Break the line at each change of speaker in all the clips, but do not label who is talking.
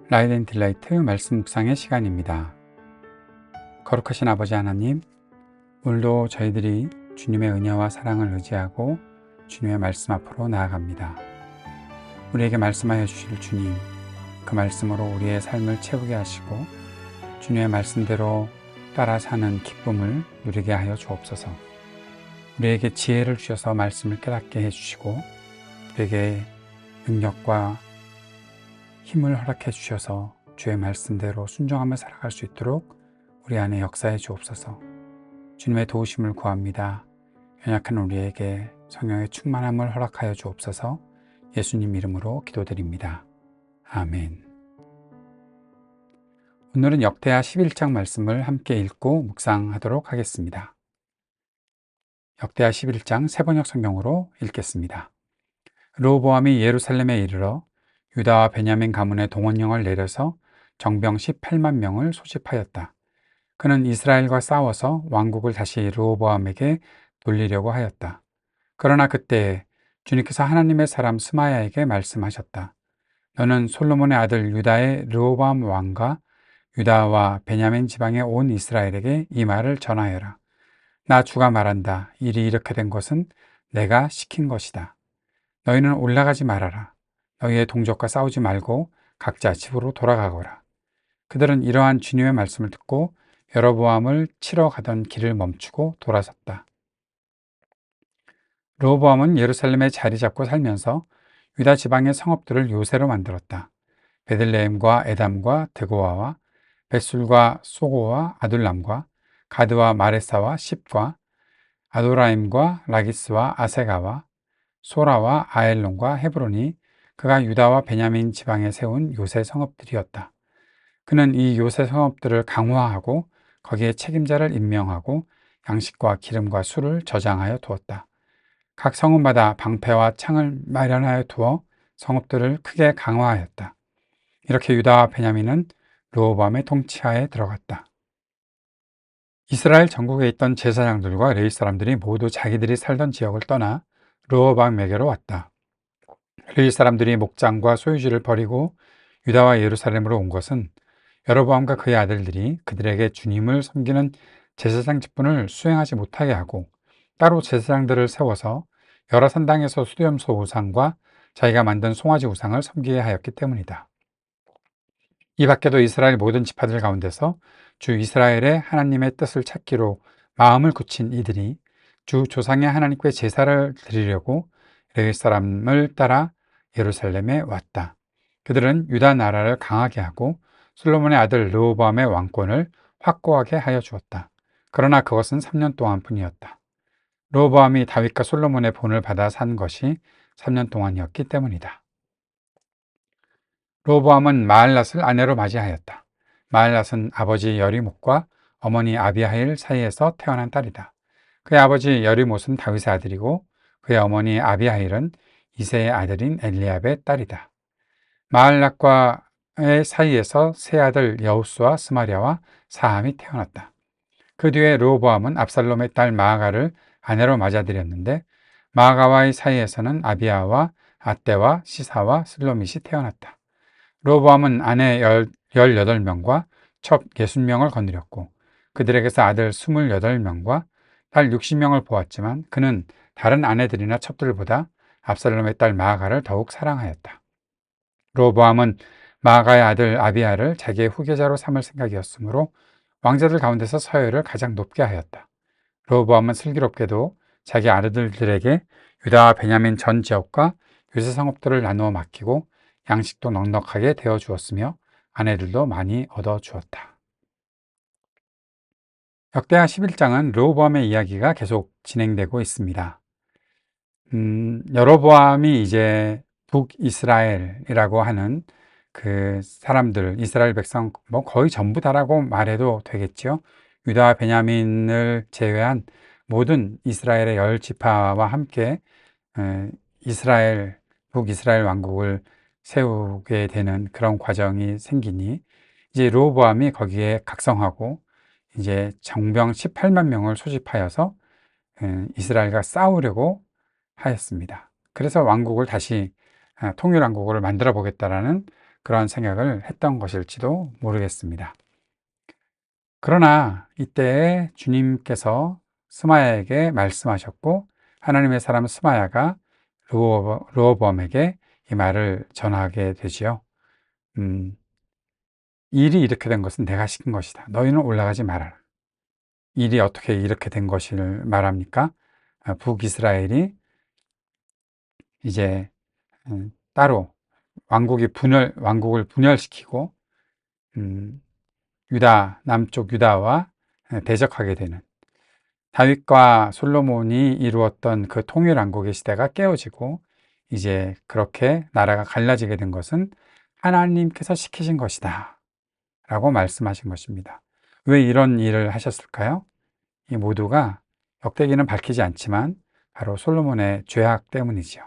라이트 앤 딜라이트 말씀 묵상의 시간입니다. 거룩하신 아버지 하나님, 오늘도 저희들이 주님의 은혜와 사랑을 의지하고 주님의 말씀 앞으로 나아갑니다. 우리에게 말씀하여 주실 주님, 그 말씀으로 우리의 삶을 채우게 하시고 주님의 말씀대로 따라 사는 기쁨을 누리게 하여 주옵소서. 우리에게 지혜를 주셔서 말씀을 깨닫게 해주시고 우리에게 능력과 힘을 허락해 주셔서 주의 말씀대로 순종하며 살아갈 수 있도록 우리 안에 역사해 주옵소서. 주님의 도우심을 구합니다. 연약한 우리에게 성령의 충만함을 허락하여 주옵소서. 예수님 이름으로 기도드립니다. 아멘. 오늘은 역대하 11장 말씀을 함께 읽고 묵상하도록 하겠습니다. 역대하 11장 세번역 성경으로 읽겠습니다. 르호보암이 예루살렘에 이르러 유다와 베냐민 가문의 동원령을 내려서 정병 18만 명을 소집하였다. 그는 이스라엘과 싸워서 왕국을 다시 르호보암에게 돌리려고 하였다. 그러나 그때에 주님께서 하나님의 사람 스마야에게 말씀하셨다. 너는 솔로몬의 아들 유다의 르호보암 왕과 유다와 베냐민 지방의 온 이스라엘에게 이 말을 전하여라. 나 주가 말한다. 일이 이렇게 된 것은 내가 시킨 것이다. 너희는 올라가지 말아라. 너희의 동족과 싸우지 말고 각자 집으로 돌아가거라. 그들은 이러한 주님의 말씀을 듣고 여로보암을 치러 가던 길을 멈추고 돌아섰다. 르호보암은 예루살렘에 자리 잡고 살면서 유다 지방의 성읍들을 요새로 만들었다. 베들레헴과 에담과 드고아와 벳술과 소고와 아둘람과 가드와 마레사와 십과 아도라임과 라기스와 아세가와 소라와 아엘론과 헤브론이 그가 유다와 베냐민 지방에 세운 요새 성읍들이었다. 그는 이 요새 성읍들을 강화하고 거기에 책임자를 임명하고 양식과 기름과 술을 저장하여 두었다. 각 성읍마다 방패와 창을 마련하여 두어 성읍들을 크게 강화하였다. 이렇게 유다와 베냐민은 르호보암의 통치하에 들어갔다. 이스라엘 전국에 있던 제사장들과 레위 사람들이 모두 자기들이 살던 지역을 떠나 르호보암에게로 왔다. 레위 사람들이 목장과 소유지를 버리고 유다와 예루살렘으로 온 것은 여로보암과 그의 아들들이 그들에게 주님을 섬기는 제사장 직분을 수행하지 못하게 하고 따로 제사장들을 세워서 여러 산당에서 수염소 우상과 자기가 만든 송아지 우상을 섬기게 하였기 때문이다. 이 밖에도 이스라엘 모든 지파들 가운데서 주 이스라엘의 하나님의 뜻을 찾기로 마음을 굳힌 이들이 주 조상의 하나님께 제사를 드리려고 레위 사람을 따라 예루살렘에 왔다. 그들은 유다 나라를 강하게 하고 솔로몬의 아들 르호보암의 왕권을 확고하게 하여 주었다. 그러나 그것은 3년 동안뿐이었다. 르호보암이 다윗과 솔로몬의 본을 받아 산 것이 3년 동안이었기 때문이다. 르호보암은 마할랏을 아내로 맞이하였다. 마할랏은 아버지 여리못과 어머니 아비하일 사이에서 태어난 딸이다. 그의 아버지 여리못은 다윗의 아들이고 그의 어머니 아비하일은 이새의 아들인 엘리압의 딸이다. 마할랏과의 사이에서 세 아들 여우스와 스마랴와 사함이 태어났다. 그 뒤에 르호보암은 압살롬의 딸 마아가를 아내로 맞아들였는데 마아가와의 사이에서는 아비야와 아떼와 시사와 슬로밋이 태어났다. 르호보암은 아내 18명과 첩 60명을 거느렸고 그들에게서 아들 28명과 딸 60명을 보았지만 그는 다른 아내들이나 첩들보다 압살롬의 딸 마아가를 더욱 사랑하였다. 르호보암은 마아가의 아들 아비야를 자기의 후계자로 삼을 생각이었으므로 왕자들 가운데서 서열을 가장 높게 하였다. 르호보암은 슬기롭게도 자기 아들들에게 유다와 베냐민 전 지역과 요새 성읍들을 나누어 맡기고 양식도 넉넉하게 되어 주었으며 아내들도 많이 얻어 주었다. 역대하 11장은 르호보암의 이야기가 계속 진행되고 있습니다. 여로보암이 이제 북이스라엘이라고 하는 그 사람들, 이스라엘 백성 거의 전부 다라고 말해도 되겠죠. 유다와 베냐민을 제외한 모든 이스라엘의 10지파와 함께 북이스라엘 왕국을 세우게 되는 그런 과정이 생기니 이제 르호보암이 거기에 각성하고 이제 정병 18만 명을 소집하여서 이스라엘과 싸우려고 하였습니다. 그래서 왕국을 다시 통일왕국을 만들어 보겠다라는 그런 생각을 했던 것일지도 모르겠습니다. 그러나 이때 주님께서 스마야에게 말씀하셨고 하나님의 사람 스마야가 르호보암에게 이 말을 전하게 되지요. 일이 이렇게 된 것은 내가 시킨 것이다. 너희는 올라가지 말아라. 일이 어떻게 이렇게 된 것을 말합니까? 북이스라엘이 이제 따로 왕국을 분열시키고 남쪽 유다와 대적하게 되는 다윗과 솔로몬이 이루었던 그 통일 왕국의 시대가 깨어지고 이제 그렇게 나라가 갈라지게 된 것은 하나님께서 시키신 것이다 라고 말씀하신 것입니다. 왜 이런 일을 하셨을까요? 이 모두가 역대기는 밝히지 않지만 바로 솔로몬의 죄악 때문이지요.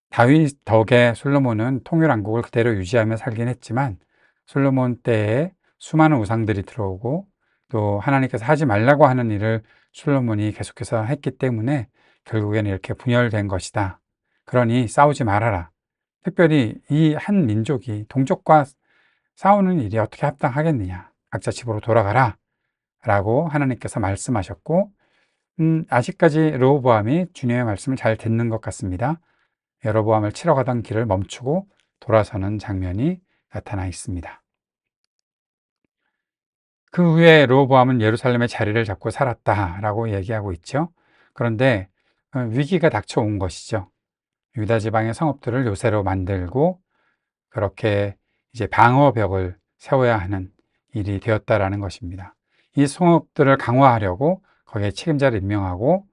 다윗 덕에 솔로몬은 통일왕국을 그대로 유지하며 살긴 했지만 솔로몬 때에 수많은 우상들이 들어오고 또 하나님께서 하지 말라고 하는 일을 솔로몬이 계속해서 했기 때문에 결국에는 이렇게 분열된 것이다. 그러니 싸우지 말아라. 특별히 이 한 민족이 동족과 싸우는 일이 어떻게 합당하겠느냐. 각자 집으로 돌아가라. 라고 하나님께서 말씀하셨고 아직까지 르호보암이 주님의 말씀을 잘 듣는 것 같습니다. 여로보암을 치러 가던 길을 멈추고 돌아서는 장면이 나타나 있습니다. 그 후에 르호보암은 예루살렘의 자리를 잡고 살았다라고 얘기하고 있죠. 그런데 위기가 닥쳐온 것이죠. 유다 지방의 성읍들을 요새로 만들고 그렇게 이제 방어벽을 세워야 하는 일이 되었다라는 것입니다. 이 성읍들을 강화하려고 거기에 책임자를 임명하고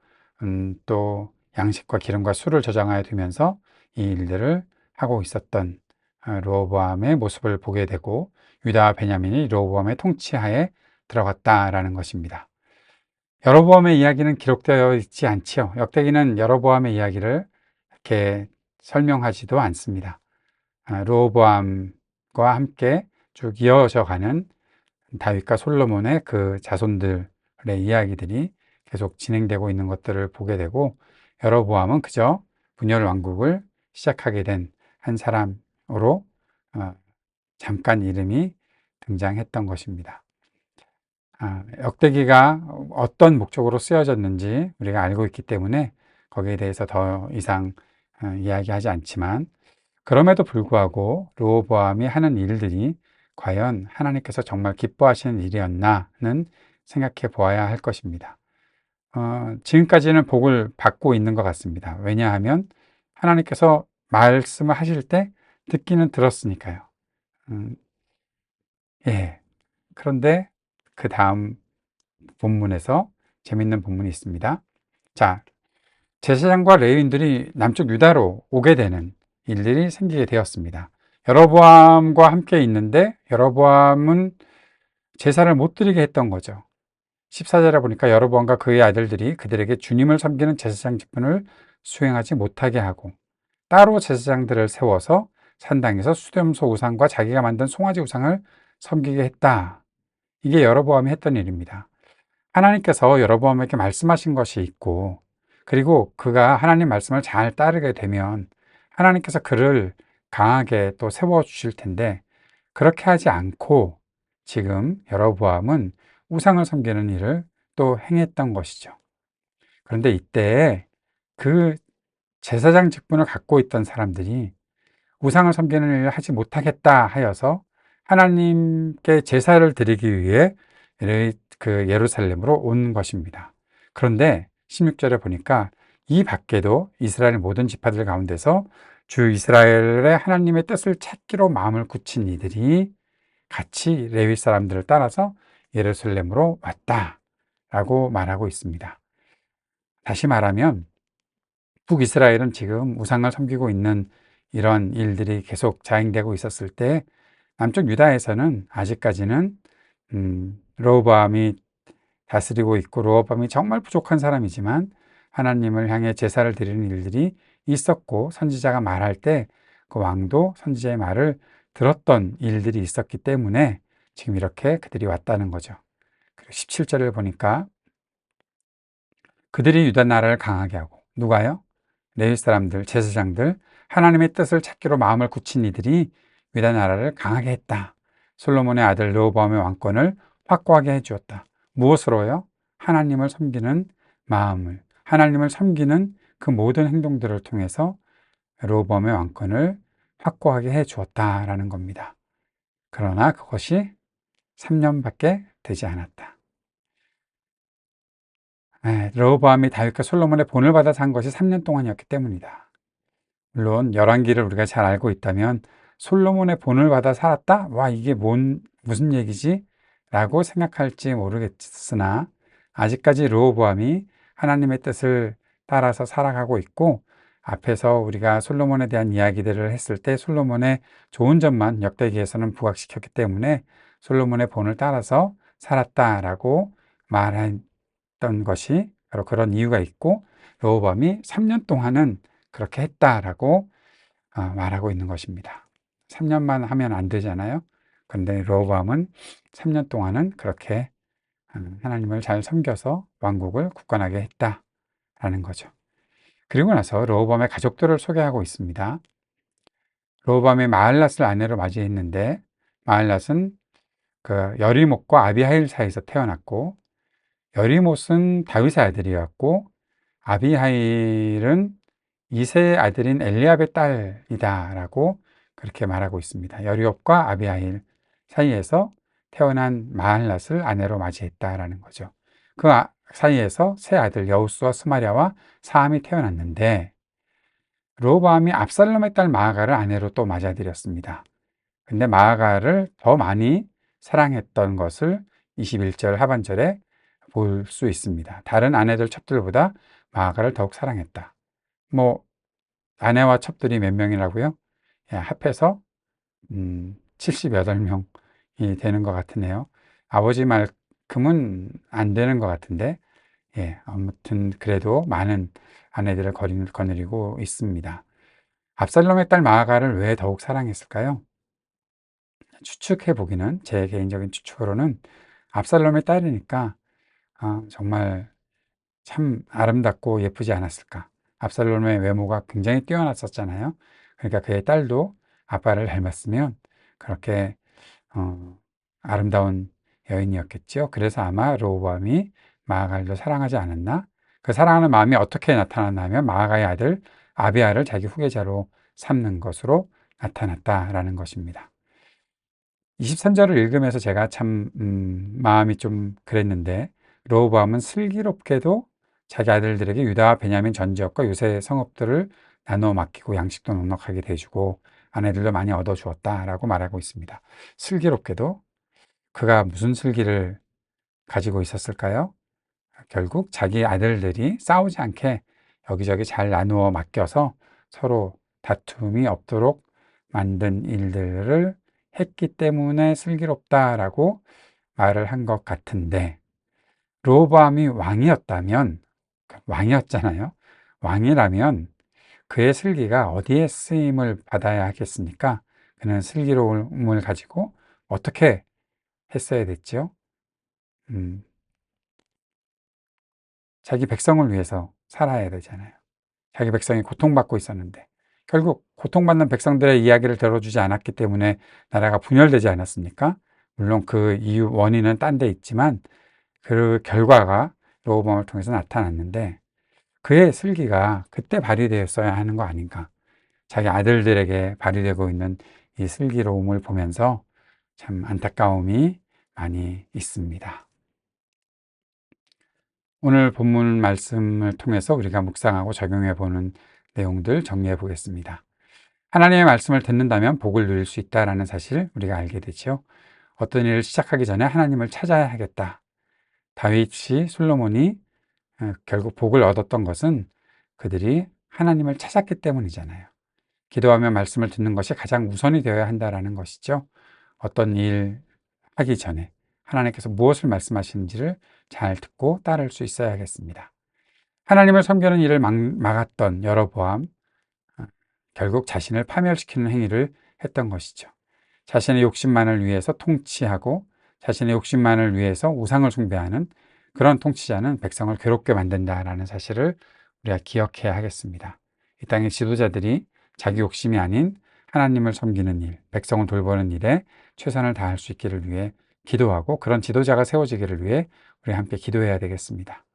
또 양식과 기름과 술을 저장하여 두면서 이 일들을 하고 있었던 르호보암의 모습을 보게 되고 유다와 베냐민이 르호보암의 통치하에 들어갔다라는 것입니다. 여로보암의 이야기는 기록되어 있지 않지요. 역대기는 여로보암의 이야기를 이렇게 설명하지도 않습니다. 르호보암과 함께 쭉 이어져 가는 다윗과 솔로몬의 그 자손들의 이야기들이 계속 진행되고 있는 것들을 보게 되고 여로보암은 그저 분열 왕국을 시작하게 된 한 사람으로 잠깐 이름이 등장했던 것입니다. 역대기가 어떤 목적으로 쓰여졌는지 우리가 알고 있기 때문에 거기에 대해서 더 이상 이야기하지 않지만 그럼에도 불구하고 르호보암이 하는 일들이 과연 하나님께서 정말 기뻐하시는 일이었나는 생각해 보아야 할 것입니다. 지금까지는 복을 받고 있는 것 같습니다. 왜냐하면 하나님께서 말씀을 하실 때 듣기는 들었으니까요. 예. 그런데 그 다음 본문에서 재밌는 본문이 있습니다. 자, 제사장과 레위인들이 남쪽 유다로 오게 되는 일들이 생기게 되었습니다. 여로보암과 함께 있는데 여로보암은 제사를 못 드리게 했던 거죠. 14절에 보니까 여로보암과 그의 아들들이 그들에게 주님을 섬기는 제사장 직분을 수행하지 못하게 하고 따로 제사장들을 세워서 산당에서 수렴소 우상과 자기가 만든 송아지 우상을 섬기게 했다. 이게 여로보암이 했던 일입니다. 하나님께서 여로보암에게 말씀하신 것이 있고 그리고 그가 하나님 말씀을 잘 따르게 되면 하나님께서 그를 강하게 또 세워주실 텐데 그렇게 하지 않고 지금 여로보암은 우상을 섬기는 일을 또 행했던 것이죠. 그런데 이때 그 제사장 직분을 갖고 있던 사람들이 우상을 섬기는 일을 하지 못하겠다 하여서 하나님께 제사를 드리기 위해 그 예루살렘으로 온 것입니다. 그런데 16절에 보니까 이 밖에도 이스라엘 모든 지파들 가운데서 주 이스라엘의 하나님의 뜻을 찾기로 마음을 굳힌 이들이 같이 레위 사람들을 따라서 예루살렘으로 왔다라고 말하고 있습니다. 다시 말하면 북이스라엘은 지금 우상을 섬기고 있는 이런 일들이 계속 자행되고 있었을 때 남쪽 유다에서는 아직까지는 르호보암이 다스리고 있고 르호보암이 정말 부족한 사람이지만 하나님을 향해 제사를 드리는 일들이 있었고 선지자가 말할 때 그 왕도 선지자의 말을 들었던 일들이 있었기 때문에 지금 이렇게 그들이 왔다는 거죠. 그리고 17절을 보니까 그들이 유다 나라를 강하게 하고 누가요? 레위 사람들, 제사장들, 하나님의 뜻을 찾기로 마음을 굳힌 이들이 유다 나라를 강하게 했다. 솔로몬의 아들 르호보암의 왕권을 확고하게 해주었다. 무엇으로요? 하나님을 섬기는 마음을, 하나님을 섬기는 그 모든 행동들을 통해서 르호보암의 왕권을 확고하게 해주었다라는 겁니다. 그러나 그것이 3년밖에 되지 않았다. 르호보암이 다윗과 솔로몬의 본을 받아 산 것이 3년 동안이었기 때문이다. 물론 열왕기를 우리가 잘 알고 있다면 솔로몬의 본을 받아 살았다? 와, 이게 무슨 얘기지? 라고 생각할지 모르겠으나 아직까지 르호보암이 하나님의 뜻을 따라서 살아가고 있고, 앞에서 우리가 솔로몬에 대한 이야기들을 했을 때 솔로몬의 좋은 점만 역대기에서는 부각시켰기 때문에 솔로몬의 본을 따라서 살았다라고 말했던 것이 바로 그런 이유가 있고, 르호보암이 3년 동안은 그렇게 했다라고 말하고 있는 것입니다. 3년만 하면 안 되잖아요. 그런데 르호보암은 3년 동안은 그렇게 하나님을 잘 섬겨서 왕국을 굳건하게 했다라는 거죠. 그리고 나서 르호보암의 가족들을 소개하고 있습니다. 르호보암이 마할랏을 아내로 맞이했는데, 마할랏은 그 여리못과 아비하일 사이에서 태어났고, 여리못은 다윗의 아들이었고, 아비하일은 이세의 아들인 엘리압의 딸이다라고 그렇게 말하고 있습니다. 여리옵과 아비하일 사이에서 태어난 마할랏을 아내로 맞이했다라는 거죠. 그 사이에서 세 아들 여우스와 스마랴와 사함이 태어났는데, 르호보암이 압살롬의 딸 마아가를 아내로 또 맞아들였습니다. 근데 마아가를 더 많이 사랑했던 것을 21절 하반절에 볼 수 있습니다. 다른 아내들 첩들보다 마아가를 더욱 사랑했다. 뭐 아내와 첩들이 몇 명이라고요? 예, 합해서 78명이 되는 것 같으네요. 아버지만큼은 안 되는 것 같은데, 예, 아무튼 그래도 많은 아내들을 거느리고 있습니다. 압살롬의 딸 마아가를 왜 더욱 사랑했을까요? 추측해 보기는, 제 개인적인 추측으로는 압살롬의 딸이니까 정말 참 아름답고 예쁘지 않았을까. 압살롬의 외모가 굉장히 뛰어났었잖아요. 그러니까 그의 딸도 아빠를 닮았으면 그렇게 아름다운 여인이었겠죠. 그래서 아마 르호보암이 마아갈도 사랑하지 않았나? 그 사랑하는 마음이 어떻게 나타났냐면 마아가의 아들 아비아를 자기 후계자로 삼는 것으로 나타났다라는 것입니다. 23절을 읽으면서 제가 참 마음이 좀 그랬는데, 르호보암은 슬기롭게도 자기 아들들에게 유다와 베냐민 전 지역과 요새 성읍들을 나누어 맡기고 양식도 넉넉하게 대주고 아내들도 많이 얻어주었다라고 말하고 있습니다. 슬기롭게도, 그가 무슨 슬기를 가지고 있었을까요? 결국 자기 아들들이 싸우지 않게 여기저기 잘 나누어 맡겨서 서로 다툼이 없도록 만든 일들을 했기 때문에 슬기롭다라고 말을 한 것 같은데, 르호보암이 왕이었잖아요. 왕이라면 그의 슬기가 어디에 쓰임을 받아야 하겠습니까? 그는 슬기로움을 가지고 어떻게 했어야 됐죠? 음, 자기 백성을 위해서 살아야 되잖아요. 자기 백성이 고통받고 있었는데, 결국 고통받는 백성들의 이야기를 들어주지 않았기 때문에 나라가 분열되지 않았습니까? 물론 그 이유 원인은 딴 데 있지만 그 결과가 르호보암을 통해서 나타났는데, 그의 슬기가 그때 발휘되었어야 하는 거 아닌가. 자기 아들들에게 발휘되고 있는 이 슬기로움을 보면서 참 안타까움이 많이 있습니다. 오늘 본문 말씀을 통해서 우리가 묵상하고 적용해 보는 내용들 정리해 보겠습니다. 하나님의 말씀을 듣는다면 복을 누릴 수 있다는 사실을 우리가 알게 되죠. 어떤 일을 시작하기 전에 하나님을 찾아야 하겠다. 다윗이, 솔로몬이 결국 복을 얻었던 것은 그들이 하나님을 찾았기 때문이잖아요. 기도하며 말씀을 듣는 것이 가장 우선이 되어야 한다는 것이죠. 어떤 일 하기 전에 하나님께서 무엇을 말씀하시는지를 잘 듣고 따를 수 있어야겠습니다. 하나님을 섬기는 일을 막았던 여로보암, 결국 자신을 파멸시키는 행위를 했던 것이죠. 자신의 욕심만을 위해서 통치하고 자신의 욕심만을 위해서 우상을 숭배하는 그런 통치자는 백성을 괴롭게 만든다라는 사실을 우리가 기억해야 하겠습니다. 이 땅의 지도자들이 자기 욕심이 아닌 하나님을 섬기는 일, 백성을 돌보는 일에 최선을 다할 수 있기를 위해 기도하고 그런 지도자가 세워지기를 위해 우리 함께 기도해야 되겠습니다.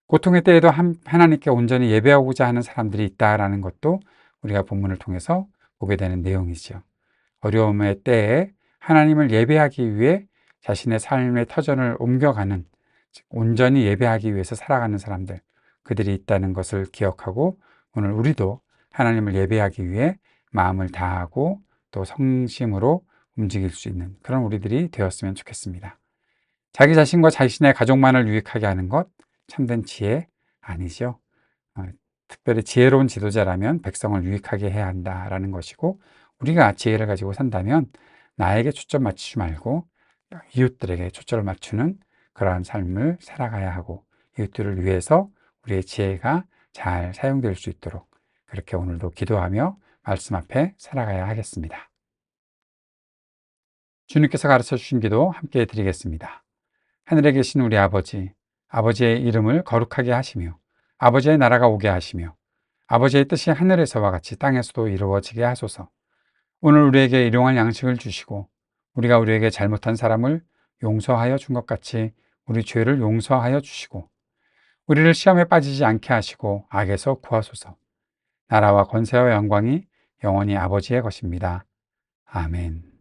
고통의 때에도 하나님께 온전히 예배하고자 하는 사람들이 있다라는 것도 우리가 본문을 통해서 보게 되는 내용이죠. 어려움의 때에 하나님을 예배하기 위해 자신의 삶의 터전을 옮겨가는, 온전히 예배하기 위해서 살아가는 사람들, 그들이 있다는 것을 기억하고 오늘 우리도 하나님을 예배하기 위해 마음을 다하고 또 성심으로 움직일 수 있는 그런 우리들이 되었으면 좋겠습니다. 자기 자신과 자신의 가족만을 유익하게 하는 것 참된 지혜 아니죠. 특별히 지혜로운 지도자라면 백성을 유익하게 해야 한다라는 것이고, 우리가 지혜를 가지고 산다면 나에게 초점 맞추지 말고 이웃들에게 초점을 맞추는 그러한 삶을 살아가야 하고, 이웃들을 위해서 우리의 지혜가 잘 사용될 수 있도록 그렇게 오늘도 기도하며 말씀 앞에 살아가야 하겠습니다. 주님께서 가르쳐 주신 기도 함께 드리겠습니다. 하늘에 계신 우리 아버지, 아버지의 이름을 거룩하게 하시며 아버지의 나라가 오게 하시며 아버지의 뜻이 하늘에서와 같이 땅에서도 이루어지게 하소서. 오늘 우리에게 일용할 양식을 주시고 우리가 우리에게 잘못한 사람을 용서하여 준 것 같이 우리 죄를 용서하여 주시고 우리를 시험에 빠지지 않게 하시고 악에서 구하소서. 나라와 권세와 영광이 영원히 아버지의 것입니다. 아멘.